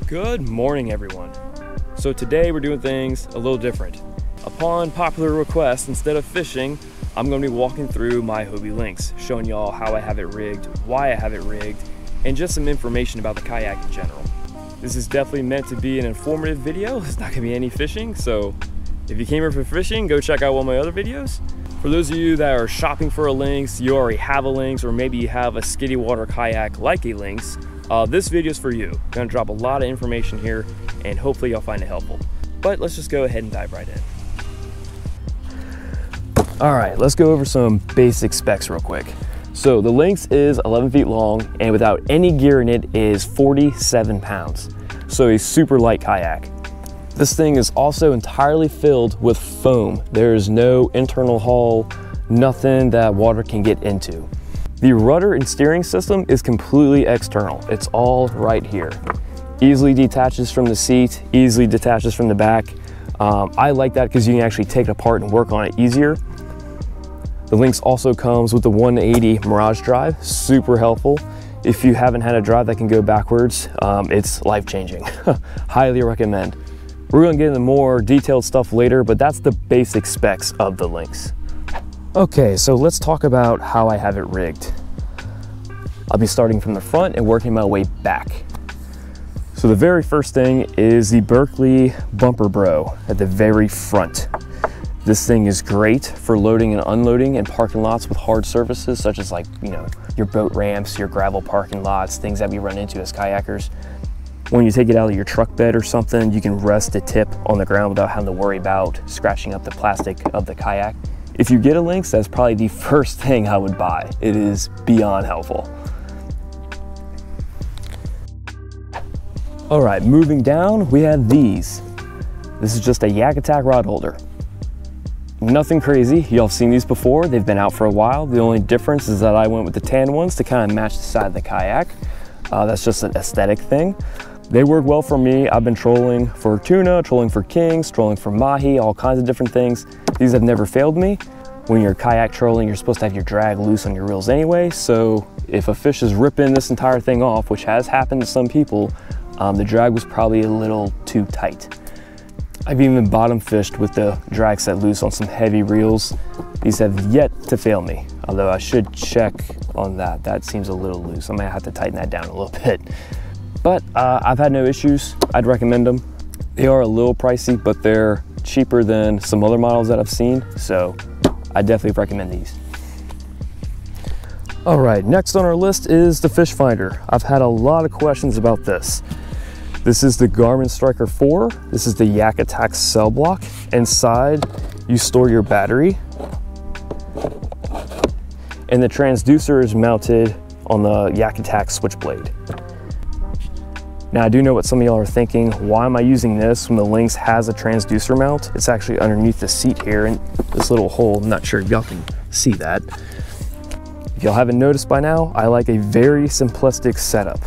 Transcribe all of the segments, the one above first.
Good morning, everyone. So today we're doing things a little different. Upon popular request, instead of fishing, I'm going to be walking through my Hobie Lynx, showing y'all how I have it rigged, why I have it rigged, and just some information about the kayak in general. This is definitely meant to be an informative video. It's not going to be any fishing, so if you came here for fishing, go check out one of my other videos. For those of you that are shopping for a Lynx, you already have a Lynx, or maybe you have a skiddy water kayak like a Lynx, this video is for you. I'm going to drop a lot of information here, and hopefully you'll find it helpful. But let's just go ahead and dive right in. All right, let's go over some basic specs real quick. So the Lynx is 11 feet long, and without any gear in it is 47 pounds. So a super light kayak. This thing is also entirely filled with foam. There is no internal hull, nothing that water can get into. The rudder and steering system is completely external. It's all right here. Easily detaches from the seat, easily detaches from the back. I like that because you can actually take it apart and work on it easier. The Lynx also comes with the 180 Mirage drive, super helpful. If you haven't had a drive that can go backwards, it's life-changing. Highly recommend. We're gonna get into more detailed stuff later, but that's the basic specs of the Lynx. Okay, so let's talk about how I have it rigged. I'll be starting from the front and working my way back. So the very first thing is the Berkeley bumper bro at the very front. This thing is great for loading and unloading in parking lots with hard surfaces, such as your boat ramps, your gravel parking lots, things that we run into as kayakers. When you take it out of your truck bed or something, you can rest the tip on the ground without having to worry about scratching up the plastic of the kayak. If you get a Lynx, that's probably the first thing I would buy. It is beyond helpful. All right, moving down, we have these. This is just a Yak Attack rod holder. Nothing crazy, y'all have seen these before. They've been out for a while. The only difference is that I went with the tan ones to kind of match the side of the kayak. That's just an aesthetic thing. They work well for me. I've been trolling for tuna, trolling for kings, trolling for mahi, all kinds of different things. These have never failed me. When you're kayak trolling, you're supposed to have your drag loose on your reels anyway, so if a fish is ripping this entire thing off, which has happened to some people, the drag was probably a little too tight. I've even bottom fished with the drag set loose on some heavy reels. These have yet to fail me, although I should check on that. That seems a little loose. I might have to tighten that down a little bit. But I've had no issues. I'd recommend them. They are a little pricey, but they're cheaper than some other models that I've seen, so I definitely recommend these. All right, next on our list is the fish finder. I've had a lot of questions about this. This is the Garmin Striker 4. This is the Yak Attack cell block. Inside, you store your battery. And the transducer is mounted on the Yak Attack switchblade. Now, I do know what some of y'all are thinking. Why am I using this when the Lynx has a transducer mount? It's actually underneath the seat here in this little hole. I'm not sure if y'all can see that. If y'all haven't noticed by now, I like a very simplistic setup.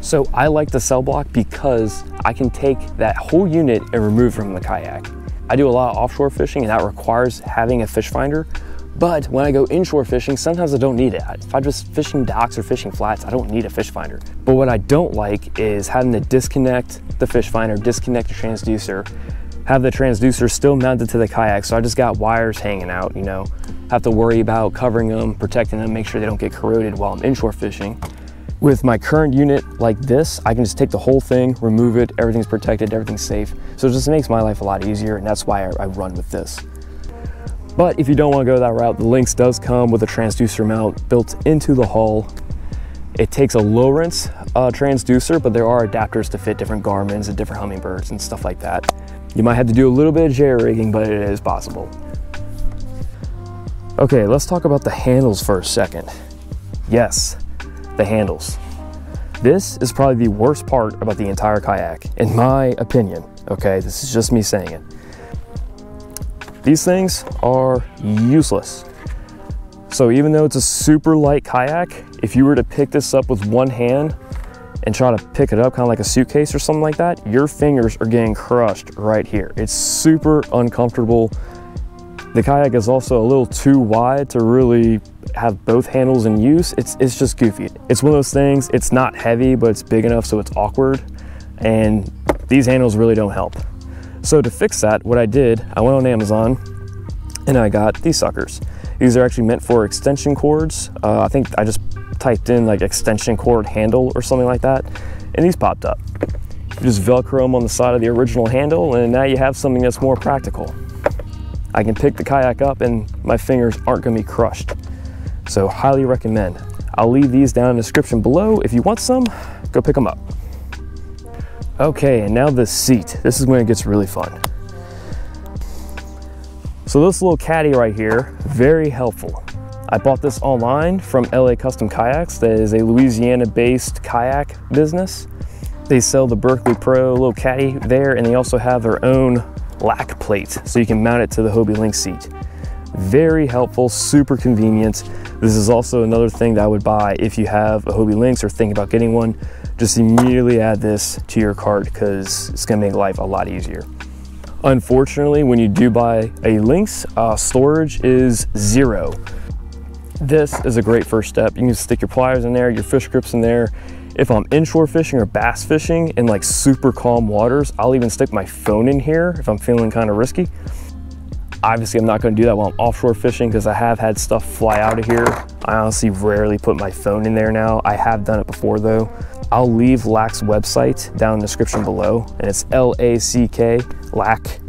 So I like the cell block because I can take that whole unit and remove from the kayak. I do a lot of offshore fishing and that requires having a fish finder, but when I go inshore fishing, sometimes I don't need it. If I'm just fishing docks or fishing flats, I don't need a fish finder. But what I don't like is having to disconnect the fish finder, disconnect the transducer, have the transducer still mounted to the kayak, so I just got wires hanging out, have to worry about covering them, protecting them, make sure they don't get corroded while I'm inshore fishing. With my current unit like this, I can just take the whole thing, remove it, everything's protected, everything's safe. So it just makes my life a lot easier, and that's why I run with this. But if you don't want to go that route, the Lynx does come with a transducer mount built into the hull. It takes a Lowrance transducer, but there are adapters to fit different Garmins and different Humminbirds and stuff like that. You might have to do a little bit of jerry-rigging, but it is possible. Okay, let's talk about the handles for a second. Yes, the handles. This is probably the worst part about the entire kayak, in my opinion. Okay, this is just me saying it. These things are useless. So even though it's a super light kayak, if you were to pick this up with one hand and try to pick it up kind of like a suitcase or something like that, your fingers are getting crushed right here. It's super uncomfortable. The kayak is also a little too wide to really have both handles in use. It's just goofy. It's one of those things, it's not heavy, but it's big enough so it's awkward, and these handles really don't help. So to fix that, what I did, I went on Amazon and I got these suckers. These are actually meant for extension cords. I think I just typed in like extension cord handle or something like that, and these popped up. You just Velcro them on the side of the original handle, and now you have something that's more practical. I can pick the kayak up and my fingers aren't gonna be crushed. So highly recommend. I'll leave these down in the description below. If you want some, go pick them up. Okay, and now the seat. This is when it gets really fun. So this little Caddy right here, very helpful. I bought this online from LA Custom Kayaks. That is a Louisiana-based kayak business. They sell the Berkeley Pro little Caddy there, and they also have their own lack plate, so you can mount it to the Hobie Lynx seat. Very helpful, super convenient. This is also another thing that I would buy if you have a Hobie Lynx or think about getting one. Just immediately add this to your cart because it's gonna make life a lot easier. Unfortunately, when you do buy a Lynx, storage is 0. This is a great first step. You can stick your pliers in there, your fish grips in there. If I'm inshore fishing or bass fishing in like super calm waters, I'll even stick my phone in here if I'm feeling kind of risky. Obviously, I'm not going to do that while I'm offshore fishing because I have had stuff fly out of here. I honestly rarely put my phone in there now. I have done it before though. I'll leave LACK's website down in the description below, and it's L-A-C-K, LACK.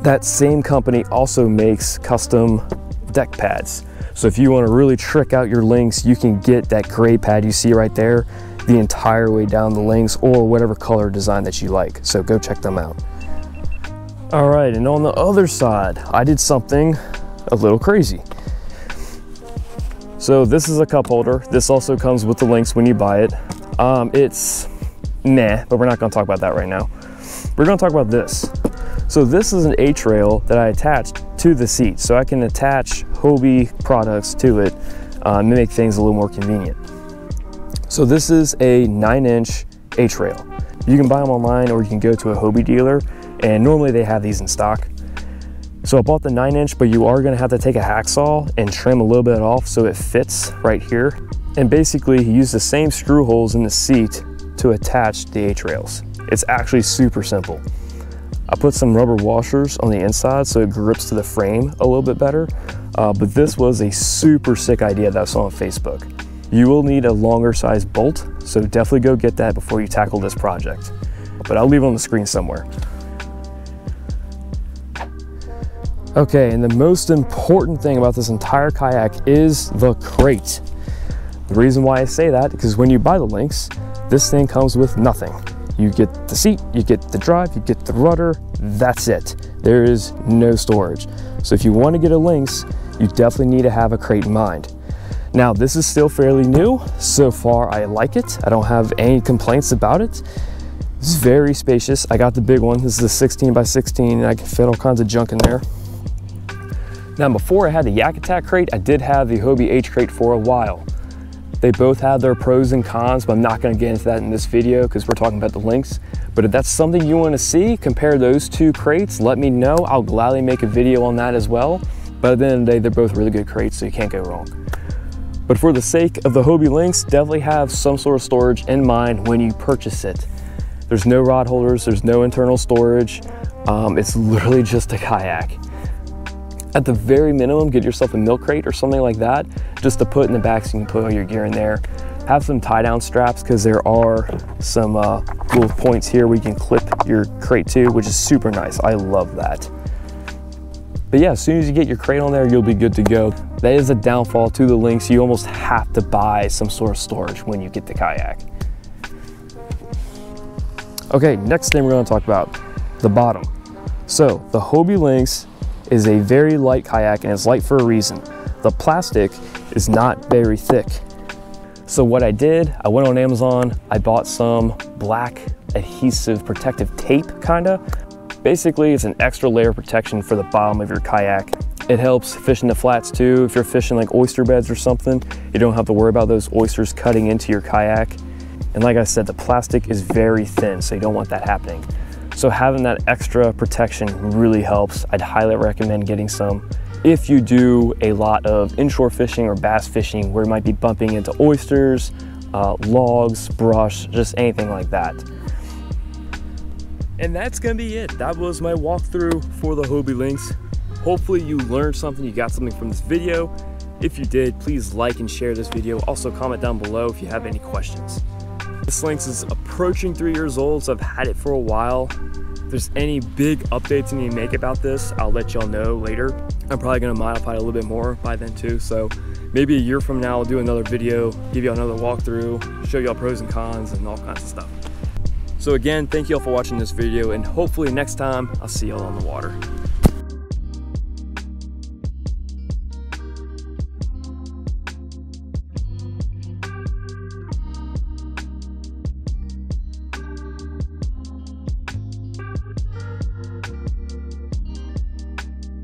That same company also makes custom deck pads. So if you want to really trick out your Lynx, you can get that gray pad you see right there the entire way down the Lynx, or whatever color design that you like. So go check them out. All right, and on the other side, I did something a little crazy. So this is a cup holder. This also comes with the Lynx when you buy it. It's meh, but we're not gonna talk about that right now. We're gonna talk about this. So this is an Hrail that I attached to the seat, so I can attach Hobie products to it to make things a little more convenient. So this is a 9-inch Hrail. You can buy them online, or you can go to a Hobie dealer, and normally they have these in stock. So I bought the 9-inch, but you are gonna have to take a hacksaw and trim a little bit off so it fits right here. And basically use the same screw holes in the seat to attach the Hrails. It's actually super simple. I put some rubber washers on the inside so it grips to the frame a little bit better, but this was a super sick idea that I saw on Facebook. You will need a longer size bolt, so definitely go get that before you tackle this project. But I'll leave it on the screen somewhere. Okay, and the most important thing about this entire kayak is the crate. The reason why I say that is because when you buy the Lynx, this thing comes with nothing. You get the seat, you get the drive, you get the rudder, that's it. There is no storage. So if you want to get a Lynx, you definitely need to have a crate in mind. Now, this is still fairly new. So far, I like it. I don't have any complaints about it. It's very spacious. I got the big one. This is a 16 by 16, and I can fit all kinds of junk in there. Now, before I had the Yak Attack crate, I did have the Hobie H crate for a while. They both have their pros and cons, but I'm not going to get into that in this video because we're talking about the Lynx. But if that's something you want to see, compare those two crates, let me know. I'll gladly make a video on that as well. But at the end of the day, they're both really good crates, so you can't go wrong. But for the sake of the Hobie Lynx, definitely have some sort of storage in mind when you purchase it. There's no rod holders, there's no internal storage. It's literally just a kayak. At the very minimum, get yourself a milk crate or something like that, just to put in the back so you can put all your gear in there. Have some tie down straps because there are some little points here where you can clip your crate to, which is super nice. I love that. But yeah, as soon as you get your crate on there, you'll be good to go. That is a downfall to the Lynx. You almost have to buy some sort of storage when you get the kayak. Okay, next thing we're going to talk about, the bottom. So the Hobie Lynx is a very light kayak, and it's light for a reason. The plastic is not very thick. So what I did, I went on Amazon, I bought some black adhesive protective tape, kinda. Basically, it's an extra layer of protection for the bottom of your kayak. It helps fishing the flats too. If you're fishing like oyster beds or something, you don't have to worry about those oysters cutting into your kayak. And like I said, the plastic is very thin, so you don't want that happening. So having that extra protection really helps. I'd highly recommend getting some if you do a lot of inshore fishing or bass fishing where you might be bumping into oysters, logs, brush, just anything like that. And that's gonna be it. That was my walkthrough for the Hobie Lynx. Hopefully you learned something, you got something from this video. If you did, please like and share this video. Also comment down below if you have any questions. This Lynx is approaching 3 years old, so I've had it for a while. If there's any big updates I need to make about this, I'll let y'all know later. I'm probably gonna modify it a little bit more by then too, so maybe a year from now I'll do another video, give you another walkthrough, show y'all pros and cons and all kinds of stuff. So again, thank you all for watching this video, and hopefully next time I'll see y'all on the water.